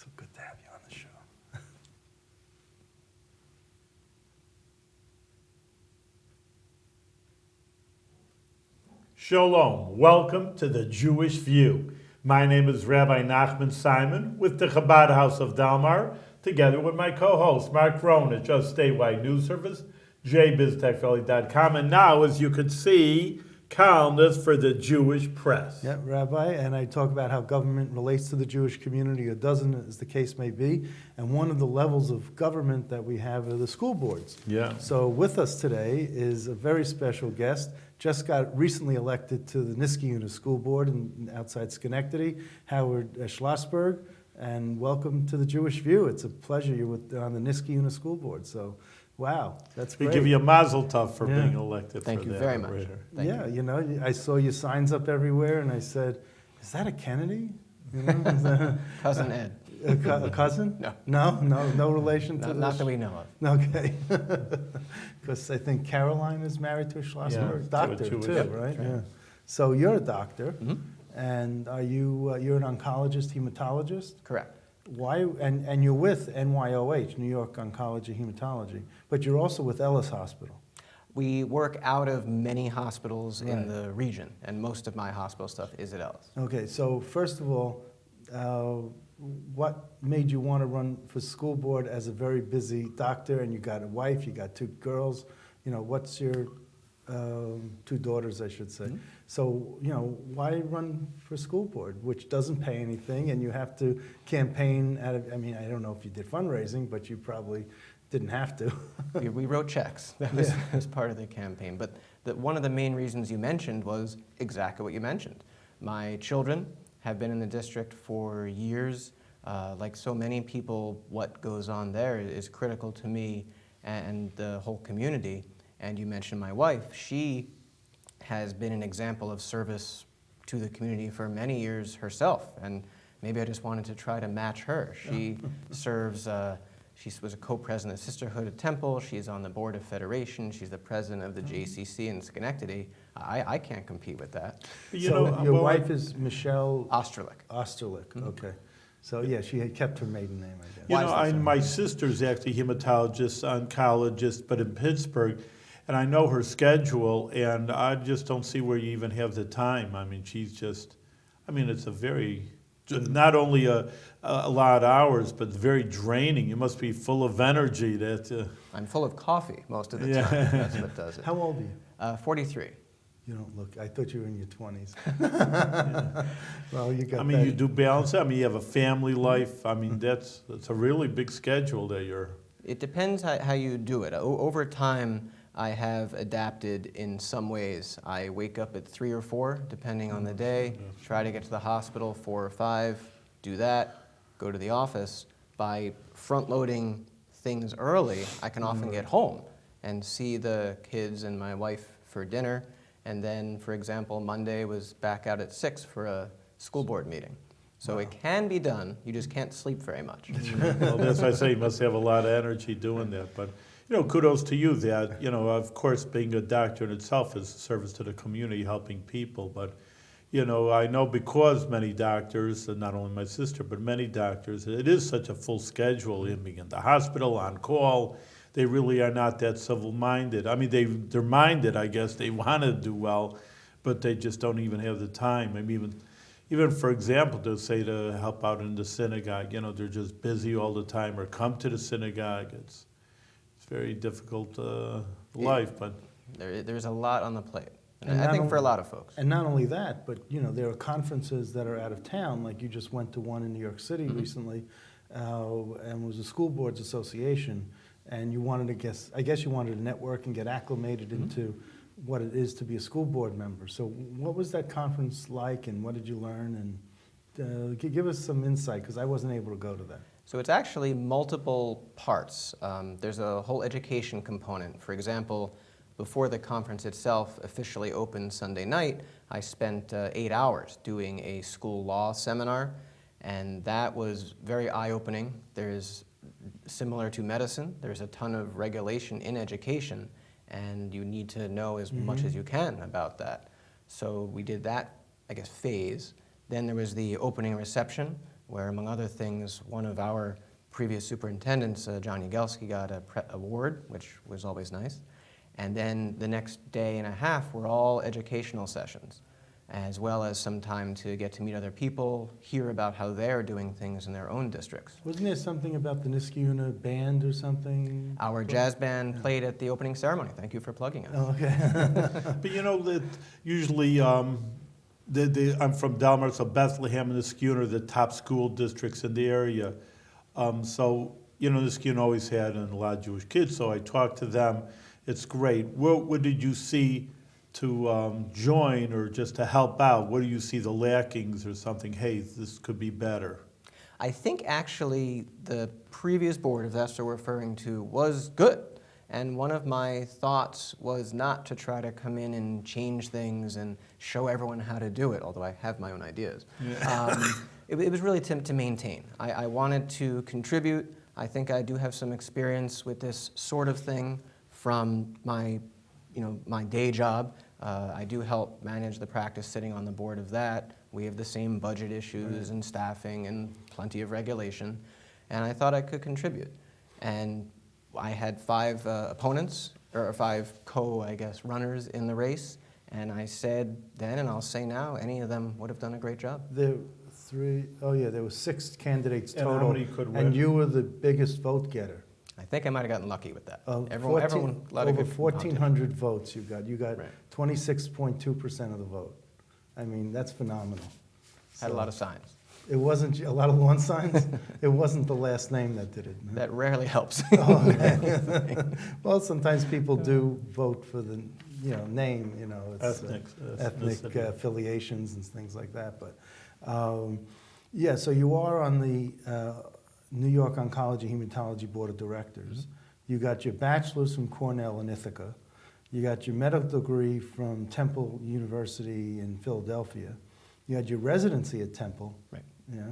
So good to have you on the show. Shalom. Welcome to the Jewish View. My name is Rabbi Nachman Simon with the Chabad House of Dalmar, together with my co-host Mark Ronich of Statewide News Service, jbiztechvalley.com, and now, as you can see, columnist for the Jewish Press. Yeah, Rabbi, and I talk about how government relates to the Jewish community, or doesn't, as the case may be. And one of the levels of government that we have are the school boards. Yeah. So with us today is a very special guest. Just got recently elected to the Niskayuna School Board outside Schenectady, Howard Schlossberg. And welcome to the Jewish View. It's a pleasure you're on the Niskayuna School Board. So, wow, that's We great. give you a mazel tov for Yeah. being elected. Thank for you that, very much. Operator. Thank Yeah, you know, I saw your signs up everywhere, and I said, "Is that a Kennedy? You know, is that Cousin Ed. a cousin? No. No relation to Not this? that we know of. Okay, because I think Caroline is married to a Schlossberg Yeah, doctor to a Jewish- too, Yep, right? that's right. Yeah. So you're a doctor, Mhm. and are you? You're an oncologist, hematologist. Correct. Why? And you're with NYOH, New York Oncology Hematology, but you're also with Ellis Hospital. We work out of many hospitals Right. in the region, and most of my hospital stuff is at Ellis. Okay, so first of all, what made you want to run for school board as a very busy doctor, and you got a wife, you got two girls, you know, what's your, two daughters, I should say. Mhm. So, you know, why run for school board, which doesn't pay anything, and you have to campaign out of, I mean, I don't know if you did fundraising, but you probably didn't have to. We wrote checks. That was part of the campaign. But one of the main reasons you mentioned was exactly what you mentioned. My children have been in the district for years. Like so many people, what goes on there is critical to me and the whole community. And you mentioned my wife. She has been an example of service to the community for many years herself. And maybe I just wanted to try to match her. She serves, she was a co-president of Sisterhood at Temple. She's on the board of Federation. She's the president of the JCC in Schenectady. I can't compete with that. You So know, your well, wife is Michelle Osterlich. Osterlich, okay. So, yeah, she had kept her maiden name, I guess. You Why know, is that so? my sister's actually hematologist, oncologist, but in Pittsburgh, and I know her schedule, and I just don't see where you even have the time. I mean, she's just, I mean, it's a very, not only a lot of hours, but very draining. You must be full of energy. I'm full of coffee most of the Yeah. time. That's what does it. How old are you? 43. You don't look, I thought you were in your 20s. Well, you got I mean, that. you do balance. I mean, you have a family life. I mean, that's a really big schedule that you're. It depends how you do it. Over time, I have adapted in some ways. I wake up at 3 or 4, depending on the day, try to get to the hospital 4 or 5, do that, go to the office. By front-loading things early, I can often get home and see the kids and my wife for dinner. And then, for example, Monday was back out at 6 for a school board meeting. So it can be done, you just can't sleep very much. Well, that's why I say you must have a lot of energy doing that. But, you know, kudos to you that, you know, of course, being a doctor in itself is a service to the community, helping people. But, you know, I know because many doctors, and not only my sister, but many doctors, it is such a full schedule in being in the hospital, on call. They really are not that civil-minded. I mean, they're minded, I guess. They want to do well, but they just don't even have the time. I mean, even for example, to say to help out in the synagogue, you know, they're just busy all the time, or come to the synagogue. It's very difficult life, but There's a lot on the plate. And And I not think for a only- lot of folks. And not only that, but, you know, there are conferences that are out of town, like you just went to one in New York City recently, and it was a school boards association, and you wanted to I guess you wanted to network and get acclimated into what it is to be a school board member. So what was that conference like, and what did you learn? And give us some insight, because I wasn't able to go to that. So it's actually multiple parts. There's a whole education component. For example, before the conference itself officially opened Sunday night, I spent 8 hours doing a school law seminar, and that was very eye-opening. There's, similar to medicine, there's a ton of regulation in education, and you need to know as much as you can about that. So we did that, I guess, phase. Then there was the opening reception. where, among other things, one of our previous superintendents, John Yagelski, got a award, which was always nice. And then the next day and a half were all educational sessions, as well as some time to get to meet other people, hear about how they're doing things in their own districts. Wasn't there something about the Niskayuna band or something? Our jazz band played at the opening ceremony. Thank you for plugging us. Oh, okay. But you know that usually I'm from Delmar, so Bethlehem and Niskayuna are the top school districts in the area. So you know, Niskayuna always had a lot of Jewish kids, so I talked to them. It's great. What did you see to join or just to help out? What do you see the lackings or something? Hey, this could be better. I think actually the previous board, if that's what we're referring to, was good. And one of my thoughts was not to try to come in and change things and show everyone how to do it, although I have my own ideas. It was really to maintain. I wanted to contribute. I think I do have some experience with this sort of thing from my day job. I do help manage the practice, sitting on the board of that. We have the same budget issues and staffing and plenty of regulation, and I thought I could contribute. And I had 5 opponents, or 5 runners in the race, and I said then, and I'll say now, any of them would have done a great job. There were 6 candidates And how total. many could win? And you were the biggest vote getter. I think I might have gotten lucky with that. Over Everyone, a lot of good 1,400 votes you got. You got Right. 26.2% of the vote. I mean, that's phenomenal. Had a So, lot of signs. It wasn't a lot of lawn signs? It wasn't the last name that did it. no? That rarely helps. Oh, okay. Well, sometimes people do vote for the name, it's ethnic ethnicity. affiliations and things like that. But yeah, so you are on the New York Oncology Hematology Board of Directors. Mm-hmm. You got your bachelor's from Cornell in Ithaca. You got your medical degree from Temple University in Philadelphia. You had your residency at Temple. Right. Yeah.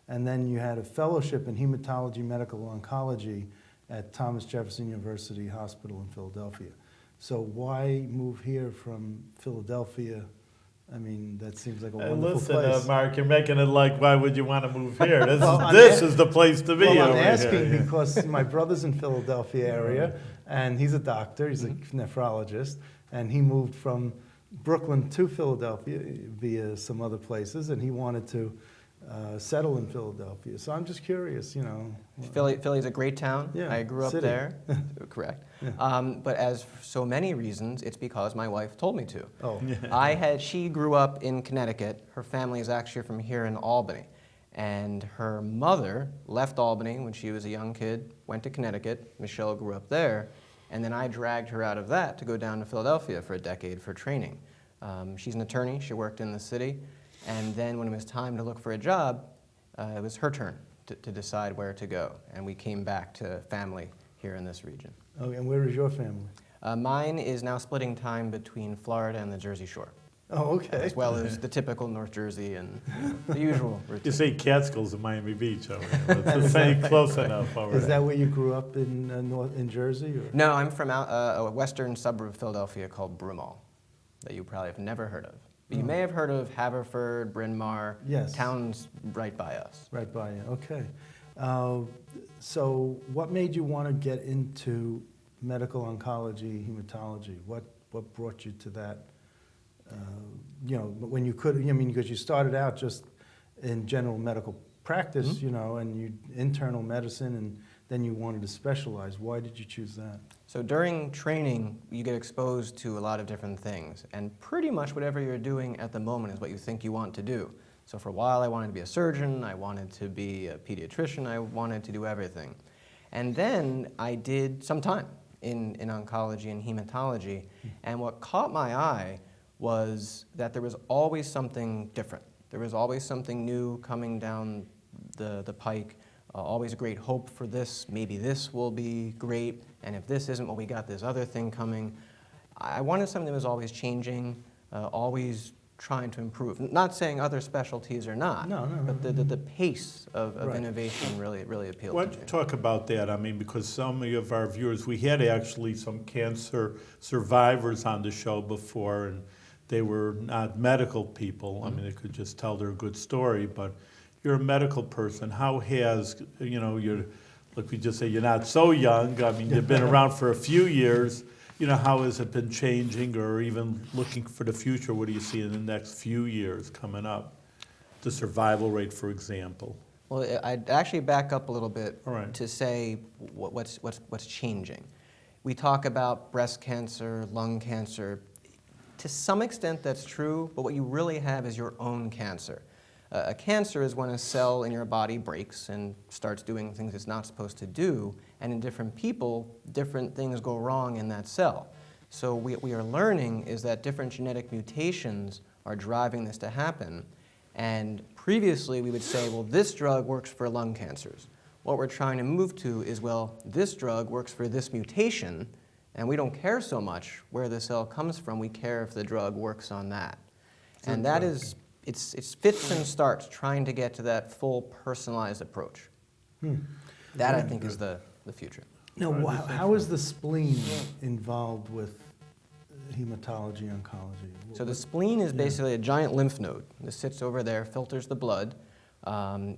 And then you had a fellowship in hematology medical oncology at Thomas Jefferson University Hospital in Philadelphia. So why move here from Philadelphia? I mean, that seems like a wonderful Listen, place. Mark, you're making it like, why would you want to move here? This, Well, I'm this a- is the place to be Well, I'm over asking here. Yeah. because my brother's in Philadelphia area, and he's a doctor, he's a nephrologist, and he moved from Brooklyn to Philadelphia via some other places, and he wanted to settle in Philadelphia. So I'm just curious, Philly's a great town. Yeah, I grew up city. there. Correct. But as for so many reasons, it's because my wife told me to. Oh, She grew up in Connecticut. Her family is actually from here in Albany. And her mother left Albany when she was a young kid, went to Connecticut. Michelle grew up there. And then I dragged her out of that to go down to Philadelphia for a decade for training. She's an attorney. She worked in the city. And then when it was time to look for a job, it was her turn to decide where to go. And we came back to family here in this region. oh, and where is your family? Mine is now splitting time between Florida and the Jersey Shore, Oh, okay. as well as the typical North Jersey and the usual You routine. say Catskills in Miami Beach over here. But it's the same, close enough over Is there. that where you grew up in Jersey? Or? No, I'm from a western suburb of Philadelphia called Broomall, that you probably have never heard of. But you may have heard of Haverford, Bryn Mawr, Yes. towns right by us. Right by you, okay. So what made you want to get into medical oncology, hematology? What brought you to that? When you could, because you started out just in general medical practice, and you internal medicine, and then you wanted to specialize. Why did you choose that? So during training, you get exposed to a lot of different things, and pretty much whatever you're doing at the moment is what you think you want to do. So for a while, I wanted to be a surgeon, I wanted to be a pediatrician, I wanted to do everything. And then I did some time in oncology and hematology, and what caught my eye was that there was always something different. There was always something new coming down the pike, always a great hope for this. Maybe this will be great, and if this isn't, well, we got this other thing coming. I wanted something that was always changing, always trying to improve. Not saying other specialties are not, No. but the pace of Right. innovation really appealed Why to don't you me. talk about that? I mean, because some of our viewers, we had actually some cancer survivors on the show before, and they were not medical people. I mean, they could just tell their good story, but you're a medical person. How has, you're, look, we just say you're not so young. I mean, you've been around for a few years. How has it been changing, or even looking for the future? What do you see in the next few years coming up? The survival rate, for example. Well, I'd actually back up a little bit All right. to say what's changing. We talk about breast cancer, lung cancer. To some extent, that's true, but what you really have is your own cancer. A cancer is when a cell in your body breaks and starts doing things it's not supposed to do, and in different people, different things go wrong in that cell. So what we are learning is that different genetic mutations are driving this to happen, and previously we would say, well, this drug works for lung cancers. What we're trying to move to is, well, this drug works for this mutation, and we don't care so much where the cell comes from, we care if the drug works on that. And that is, it's fits and starts trying to get to that full personalized approach. That, I think, is the future. Now, how is the spleen involved with hematology oncology? So the spleen is basically a giant lymph node. This sits over there, filters the blood.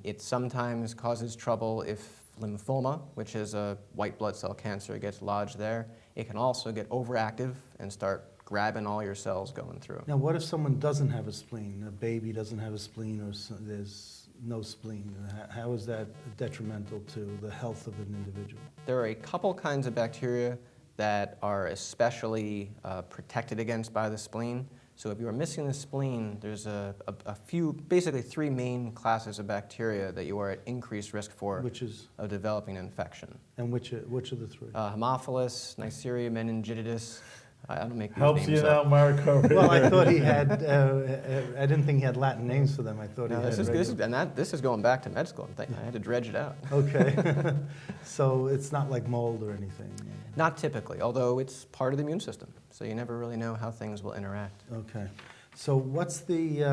It sometimes causes trouble if lymphoma, which is a white blood cell cancer, gets lodged there. It can also get overactive and start grabbing all your cells going through. Now, what if someone doesn't have a spleen? A baby doesn't have a spleen, or there's no spleen. How is that detrimental to the health of an individual? There are a couple kinds of bacteria that are especially protected against by the spleen. So if you are missing the spleen, there's a few, basically 3 main classes of bacteria that you are at increased risk for of developing an infection. And which are the 3? Haemophilus, Neisseria meningitidis. I don't make these Helps names you up. now, Mark. Well, I thought he had, I didn't think he had Latin names for them. I thought No, he had this is going back to med school. I had to dredge it out. Okay. So it's not like mold or anything? Not typically, although it's part of the immune system. So you never really know how things will interact. Okay. So what's the,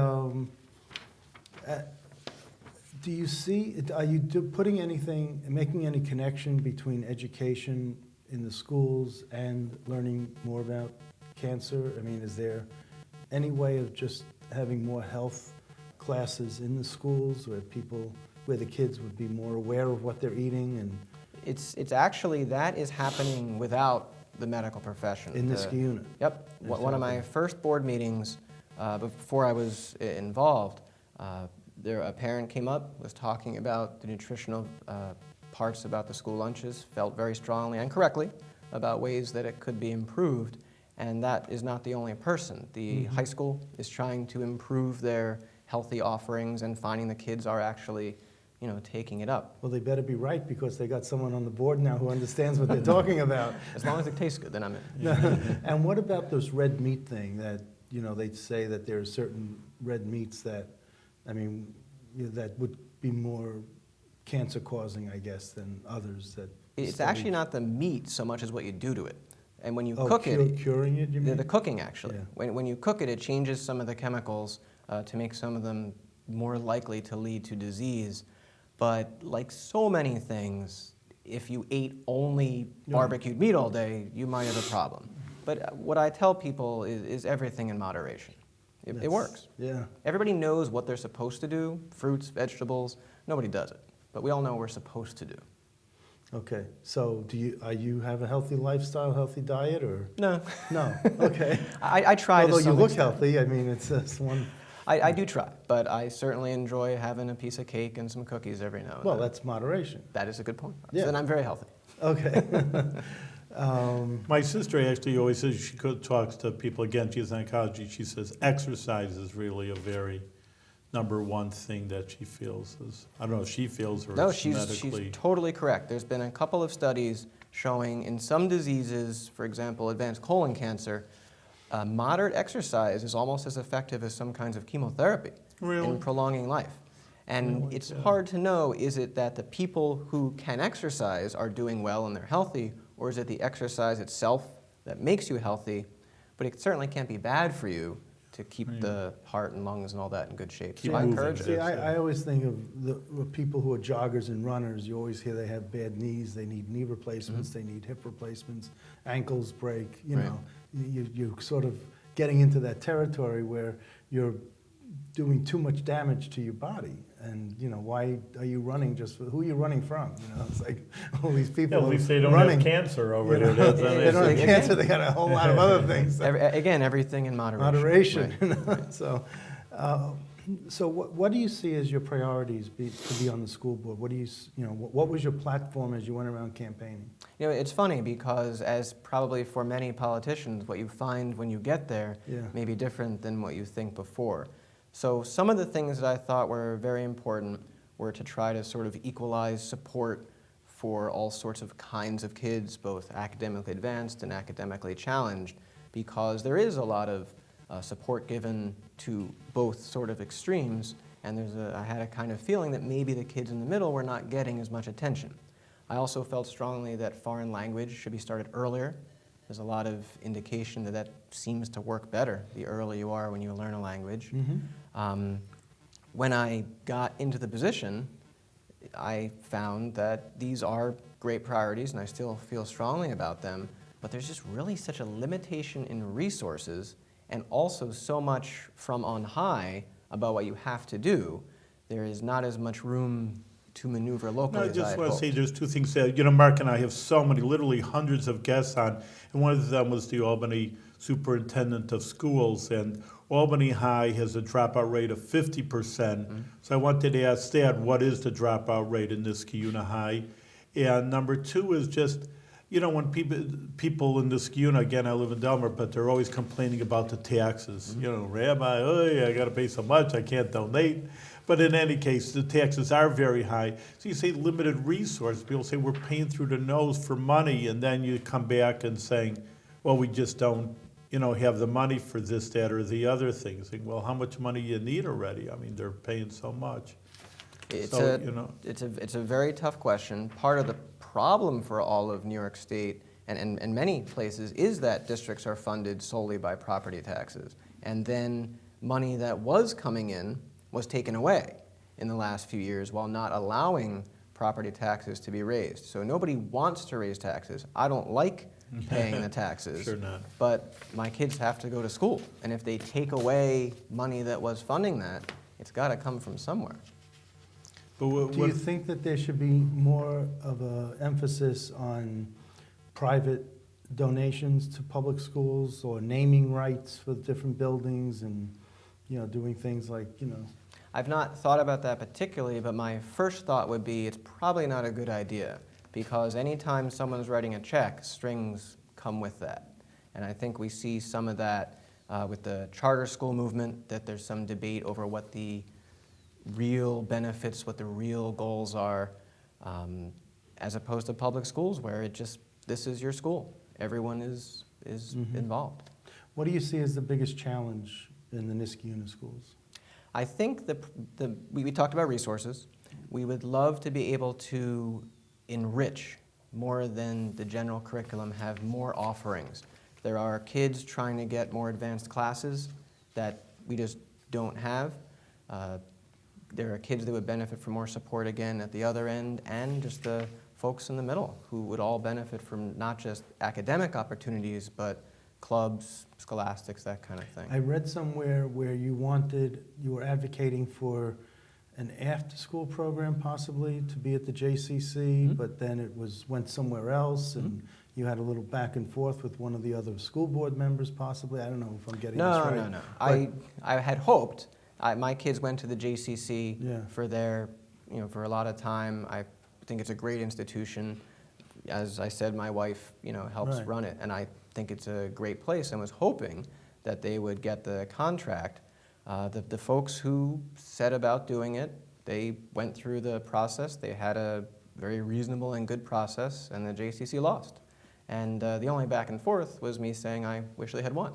do you see, are you putting anything, making any connection between education in the schools and learning more about cancer? I mean, is there any way of just having more health classes in the schools where the kids would be more aware of what they're eating? And It's actually, that is happening without the medical profession. in this unit? Yep. One of my first board meetings, before I was involved, a parent came up, was talking about the nutritional parts about the school lunches, felt very strongly and correctly about ways that it could be improved, and that is not the only person. The high school is trying to improve their healthy offerings and finding the kids are actually taking it up. Well, they better be right, because they got someone on the board now who understands what they're talking about. As long as it tastes good, then I'm in. And what about this red meat thing that, they say that there are certain red meats that, that would be more cancer-causing, I guess, than others that... It's actually not the meat so much as what you do to it. And when you cook curing it, you mean? the cooking, actually. Yeah. When you cook it, it changes some of the chemicals to make some of them more likely to lead to disease. But like so many things, if you ate only barbecued meat all day, you might have a problem. But what I tell people is everything in moderation. It works. Yeah. Everybody knows what they're supposed to do, fruits, vegetables. Nobody does it. But we all know what we're supposed to do. Okay. So do you have a healthy lifestyle, healthy diet, or? No. No. Okay. I try to Although you some look extent. healthy, it's one... I do try, but I certainly enjoy having a piece of cake and some cookies every now and Well, then. that's moderation. That is a good point. Yeah. So then I'm very healthy. Okay. My sister actually always says talks to people, again, she's in oncology, she says exercise is really a very #1 thing that she feels is, I don't know if she feels or No, it's she's medically. totally correct. There's been a couple of studies showing in some diseases, for example, advanced colon cancer, moderate exercise is almost as effective as some kinds of chemotherapy in prolonging life. And it's hard to know, is it that the people who can exercise are doing well and they're healthy, or is it the exercise itself that makes you healthy? But it certainly can't be bad for you to keep the heart and lungs and all that in good shape. Keep So I moving. encourage See, it. I always think of the people who are joggers and runners. You always hear they have bad knees, they need knee replacements, they need hip replacements, ankles break, Right. You're sort of getting into that territory where you're doing too much damage to your body. And, you know, why are you running who are you running from? You know, it's like all these people Yeah, at least they don't running. have cancer over You know, here. they don't have Again. cancer, they got a whole lot of other things. Again, everything in moderation. Moderation. Right. You know? So what do you see as your priorities to be on the school board? What do what was your platform as you went around campaigning? You know, it's funny because as probably for many politicians, what you find when you get there Yeah. may be different than what you think before. So some of the things that I thought were very important were to try to sort of equalize support for all sorts of kinds of kids, both academically advanced and academically challenged, because there is a lot of support given to both sort of extremes, and I had a kind of feeling that maybe the kids in the middle were not getting as much attention. I also felt strongly that foreign language should be started earlier. There's a lot of indication that that seems to work better the earlier you are when you learn a language. Mm-hmm. When I got into the position, I found that these are great priorities, and I still feel strongly about them, but there's just really such a limitation in resources and also so much from on high about what you have to do. There is not as much room to maneuver locally No, I as just had want to say hoped. there's two things that, you know, Mark and I have so many, literally hundreds of guests on, and one of them was the Albany Superintendent of Schools, and Albany High has a dropout rate of 50%. Mm-hmm. So I wanted to ask Thad, what is the dropout rate in Niskayuna High? And number two is just, you know, when people in Niskayuna, again, I live in Delmar, but they're always complaining about the taxes. Mm-hmm. You know, Rabbi, oh, I got to pay so much, I can't donate. But in any case, the taxes are very high. So you say limited resource. People say we're paying through the nose for money, and then you come back and saying, well, we just don't, you know, have the money for this, that, or the other thing. Saying, well, how much money you need already? I mean, they're paying so much. It's a very tough question. Part of the problem for all of New York State and many places is that districts are funded solely by property taxes. And then money that was coming in was taken away in the last few years while not allowing property taxes to be raised. So nobody wants to raise taxes. I don't like paying the taxes. Sure not. But my kids have to go to school. And if they take away money that was funding that, it's got to come from somewhere. But Do you think that there should be more of an emphasis on private donations to public schools or naming rights for different buildings and, you know, doing things like, you know? I've not thought about that particularly, but my first thought would be it's probably not a good idea because anytime someone's writing a check, strings come with that. And I think we see some of that with the charter school movement, that there's some debate over what the real benefits, what the real goals are, as opposed to public schools where this is your school. Everyone is involved. What do you see as the biggest challenge in the Niskayuna schools? I think we talked about resources. We would love to be able to enrich more than the general curriculum, have more offerings. There are kids trying to get more advanced classes that we just don't have. There are kids that would benefit from more support again at the other end, and just the folks in the middle who would all benefit from not just academic opportunities, but clubs, scholastics, that kind of thing. I read somewhere where you were advocating for an after-school program possibly to be at the JCC, Mm-hmm. but then it went somewhere else, and you had a little back and forth with one of the other school board members possibly. I don't know if I'm getting this right. No. But I had hoped. My kids went to the JCC Yeah. for a lot of time. I think it's a great institution. As I said, my wife, helps Right. run it, and I think it's a great place and was hoping that they would get the contract. The folks who set about doing it, they went through the process. They had a very reasonable and good process, and the JCC lost. And the only back and forth was me saying I wish they had won.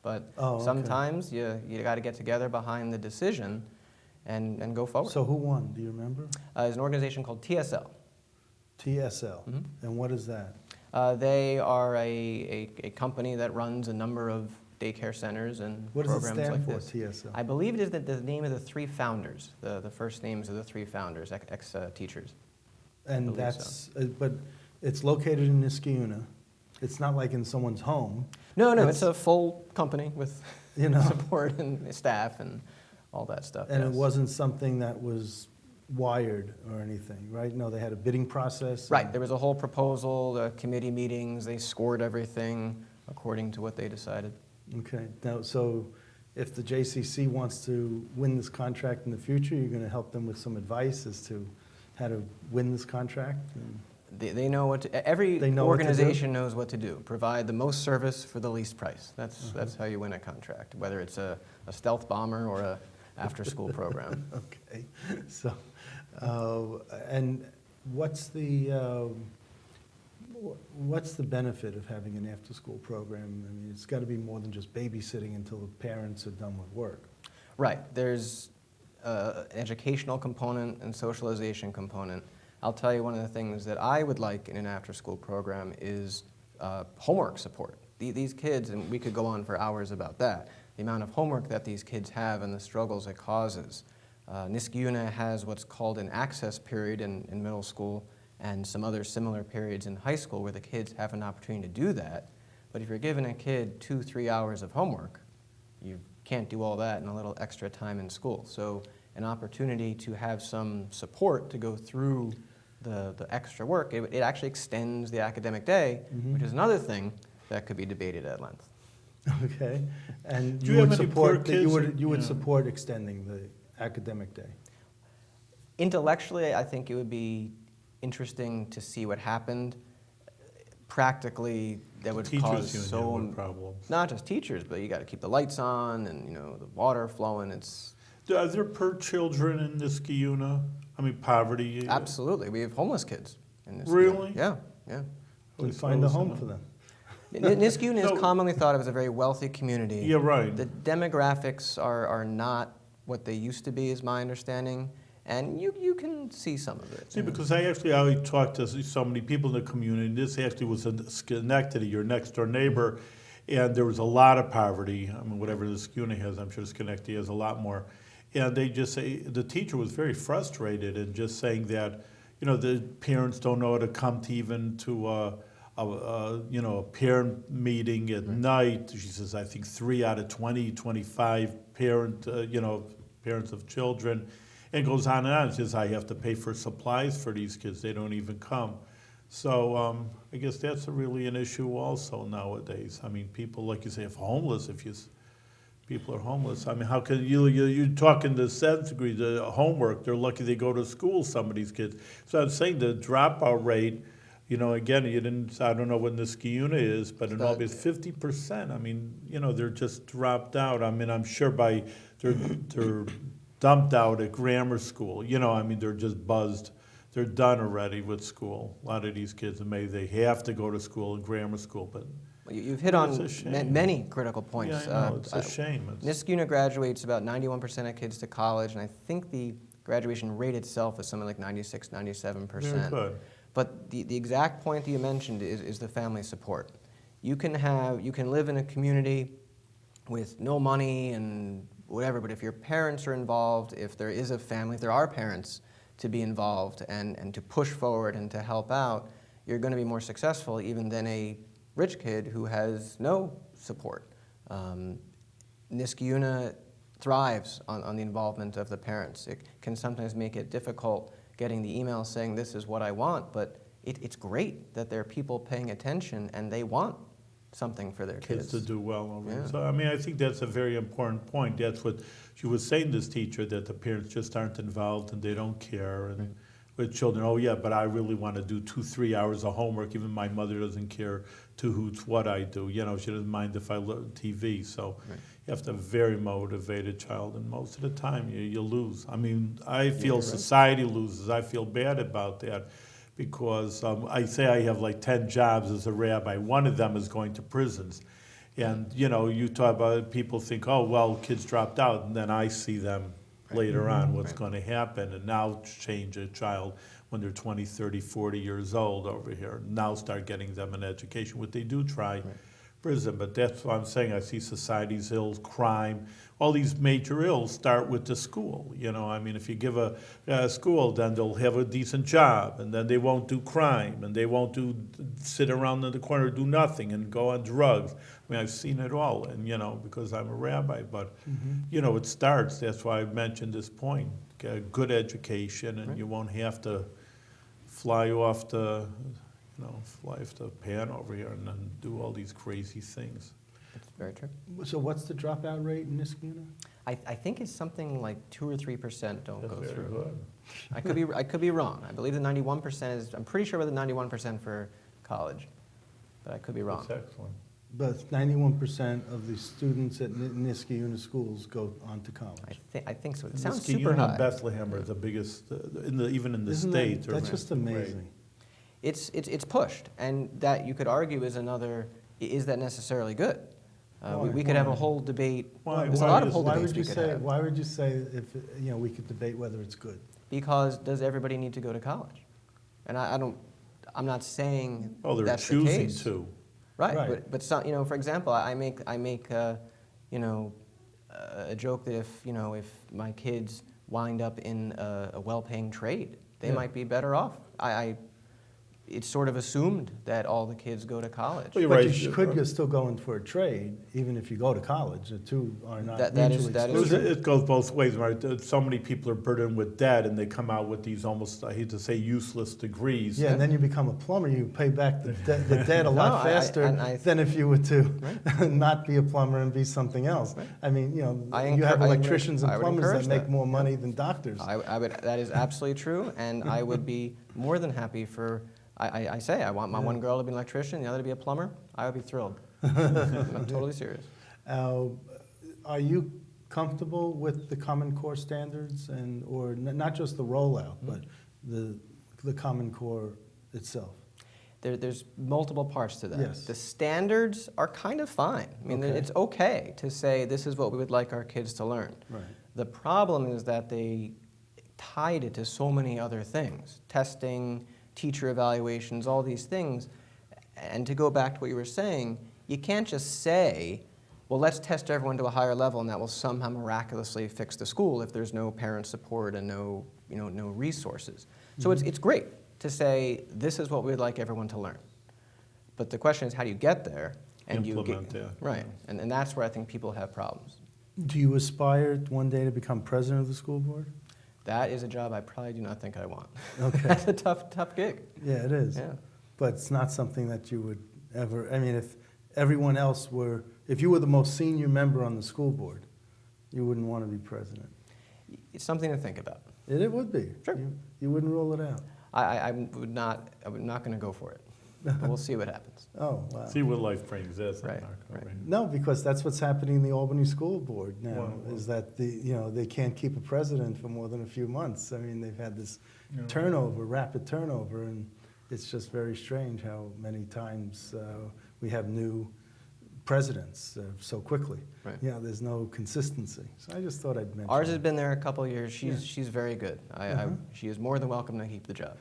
But okay. sometimes you got to get together behind the decision and go forward. So who won? Do you remember? There's an organization called TSL. TSL. Mhm. And what is that? They are a company that runs a number of daycare centers and What does it programs stand like for, this. TSL? I believe it is the name of the three founders, the first names of the three founders, ex-teachers. And believe that's, but it's located in Niskayuna. It's not like in someone's home. No, It's- it's a full company with You know. support and staff and all that stuff. And it yes. wasn't something that was wired or anything, right? No, they had a bidding process? Right, there was a whole proposal, committee meetings, they scored everything according to what they decided. Okay, now, so if the JCC wants to win this contract in the future, you're going to help them with some advice as to how to win this contract? And- They know what to, every They know what to do? organization knows what to do. Provide the most service for the least price. That's how you win a contract, whether it's a stealth bomber or a after-school program. Okay, so, and what's the benefit of having an after-school program? I mean, it's got to be more than just babysitting until the parents are done with work. Right, there's an educational component and socialization component. I'll tell you one of the things that I would like in an after-school program is homework support. These kids, and we could go on for hours about that, the amount of homework that these kids have and the struggles it causes. Niskayuna has what's called an access period in middle school and some other similar periods in high school where the kids have an opportunity to do that. But if you're giving a kid 2-3 hours of homework, you can't do all that in a little extra time in school. So an opportunity to have some support to go through the extra work, it actually extends the academic day, which is another thing that could be debated at length. Okay, and Do you you would have any poor support, that you kids? would Yeah. support extending the academic day? Intellectually, I think it would be interesting to see what happened. Practically, that would cause Teachers so union with problems. not just teachers, but you got to keep the lights on and the water flowing. It's Are there per children in Niskayuna? I mean, poverty? absolutely, we have homeless kids in this. Really? Yeah, yeah. Then find a home for them. Niskayuna is No. commonly thought of as a very wealthy community. Yeah, right. The demographics are not what they used to be, is my understanding, and you can see some of it. See, because I talked to so many people in the community, and this actually was in Schenectady, your next door neighbor, and there was a lot of poverty. I mean, whatever the Schenectady has, I'm sure Schenectady has a lot more. And they just say, the teacher was very frustrated and just saying that, the parents don't know how to come to even to a parent meeting at night. She says, I think 3 out of 20, 25 parents of children. And goes on and on. She says, I have to pay for supplies for these kids. They don't even come. So I guess that's really an issue also nowadays. I mean, people, like you say, people are homeless. I mean, how can you're talking to 7th degree, the homework, they're lucky they go to school, some of these kids. So I'm saying the dropout rate, again, I don't know what Niskayuna is, but in Albany it's 50%. I mean, they're just dropped out. I mean, I'm sure they're dumped out at grammar school. I mean, they're just buzzed. They're done already with school. A lot of these kids, and maybe they have to go to school in grammar school, but You've hit It's on a shame. many critical points. yeah, I know, it's a shame. Niskayuna graduates about 91% of kids to college, and I think the graduation rate itself is something like 96, 97%. Very good. But the exact point that you mentioned is the family support. You can live in a community with no money and whatever, but if your parents are involved, if there is a family, if there are parents to be involved and to push forward and to help out, you're going to be more successful even than a rich kid who has no support. Niskayuna thrives on the involvement of the parents. It can sometimes make it difficult getting the email saying this is what I want, but it's great that there are people paying attention and they want something for their Kids to do well over Yeah. it. So, I mean, I think that's a very important point. That's what she was saying, this teacher, that the parents just aren't involved and they don't care. And with children, oh yeah, but I really want to do 2-3 hours of homework. Even my mother doesn't care 2 hoots what I do. She doesn't mind if I learn TV. So you have to have a very motivated child, and most of the time you lose. I mean, I feel society loses. I feel bad about that because I say I have like 10 jobs as a rabbi. One of them is going to prisons. And, you talk about people think, oh, well, kids dropped out, and then I see them later on what's going to happen, and now change a child when they're 20, 30, 40 years old over here. Now start getting them an education, what they do try prison, but that's what I'm saying. I see society's ills, crime, all these major ills start with the school. You know, I mean, if you give a school, then they'll have a decent job, and then they won't do crime, and they won't sit around in the corner, do nothing, and go on drugs. I mean, I've seen it all, and you know, because I'm a rabbi, but you know, it starts. That's why I mentioned this point: get a good education, and you won't have to fly off the pan over here and then do all these crazy things. That's very true. So what's the dropout rate in Niskayuna? I think it's something like 2 or 3% don't That's go very through. good. I could be wrong. I believe the 91% is. I'm pretty sure about the 91% for college, but I could be wrong. That's excellent. But 91% of the students at Niskayuna schools go on to college. I think so. It sounds Niskayuna super high. and Bethlehem are the biggest, even in the Isn't States. that's just amazing. It's pushed, and that you could argue is another. Is that necessarily good? We could have a whole debate. Why? There's a Why lot of is- whole Why debates would we you could say? have. Why would you say if we could debate whether it's good? Because does everybody need to go to college? And I don't. I'm not saying Oh, they're that's the choosing case. to. Right, Right. but some, for example, I make a joke that if my kids wind up in a well-paying trade, they Yeah. might be better off. It's sort of assumed that all the kids go to college. Well, you're But right. you could still go in for a trade, even if you go to college. The two are not That is- mutually that is exclusive. It goes both ways, right? So many people are burdened with debt, and they come out with these almost, I hate to say, useless degrees. Yeah, and then you become a plumber. You pay back the debt a lot No, faster I- than if you were to Right. not be a plumber and be something else. Right. I mean, you I have encour- I would- electricians and I would plumbers that encourage make that. more money than doctors. I would. That is absolutely true, and I would be more than happy for. I say I want my one girl to be an electrician, the other to be a plumber. I would be thrilled. I'm totally serious. Are you comfortable with the Common Core standards or not just the rollout, Mm-hmm. but the Common Core itself? There's multiple parts to that. Yes. The standards are kind of fine. I mean, Okay. it's okay to say this is what we would like our kids to learn. Right. The problem is that they tied it to so many other things, testing, teacher evaluations, all these things. And to go back to what you were saying, you can't just say, well, let's test everyone to a higher level and that will somehow miraculously fix the school if there's no parent support and no resources. So it's great to say, this is what we'd like everyone to learn. But the question is, how do you get there? And Implement that. Right, and that's where I think people have problems. Do you aspire one day to become president of the school board? That is a job I probably do not think I want. Okay. That's a tough gig. Yeah, it is. Yeah. But it's not something that you would ever, I mean, if everyone else were, if you were the most senior member on the school board, you wouldn't want to be president. It's something to think about. It would be. Sure. You wouldn't rule it out. I'm not going to go for it. But we'll see what happens. Oh, wow. See what life brings. That's Right, not right. right. No, because that's what's happening in the Albany School Board now, Well, is that they can't keep a president for more than a few months. I mean, they've had this Yeah. turnover, rapid turnover, and it's just very strange how many times we have new presidents so quickly. Right. There's no consistency. So I just thought I'd mention Ours has that. been there a couple of years. She's very good. She is more than welcome to keep the job.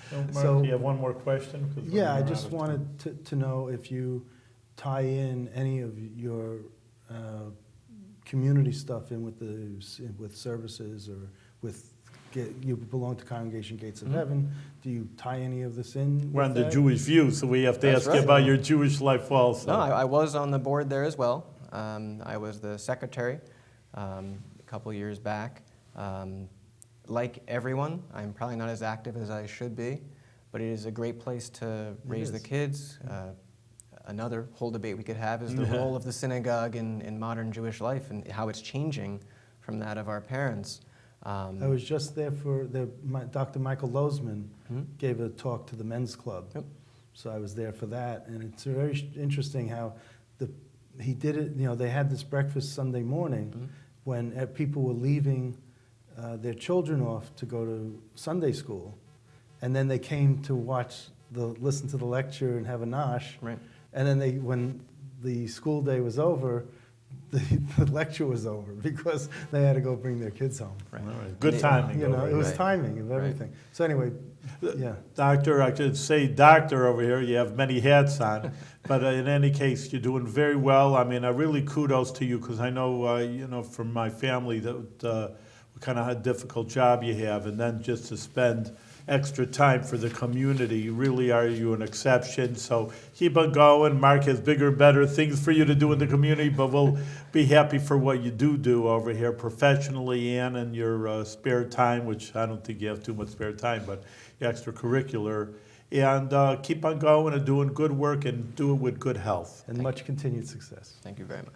So, Mark, So- do you have one more question? 'Cause Yeah, I we're just out of time. wanted to know if you tie in any of your community stuff in with services or with, you belong to Congregation Gates of Mhm. Heaven. Do you tie any of this in? We're with on the that? Jewish View, so we have to That's ask you right. about your Jewish life also. No, I was on the board there as well. I was the secretary a couple years back. Like everyone, I'm probably not as active as I should be, but it is a great place to raise the is. kids. Another whole debate we could have is the role of the synagogue in modern Jewish life and how it's changing from that of our parents. I was just there for Dr. Michael Lozman Mhm. gave a talk to the men's club. Yep. So I was there for that, and it's very interesting how he did it. They had this breakfast Sunday morning Mhm. when people were leaving their children off to go to Sunday school, and then they came to listen to the lecture and have a nosh. Right. And then when the school day was over, the lecture was over because they had to go bring their kids home. Right. All right. Good They- timing. You know, over it was here. Right. timing of everything. So anyway, yeah. Doctor, I could say doctor over here, you have many hats on, but in any case, you're doing very well. I mean, I really kudos to you because I know, you know, from my family that what kind of a difficult job you have, and then just to spend extra time for the community, you really are you an exception. So keep on going. Mark has bigger and better things for you to do in the community, but we'll be happy for what you do over here professionally and in your spare time, which I don't think you have too much spare time, but extracurricular. And keep on going and doing good work and do it with good health. And much continued success. Thank you very much.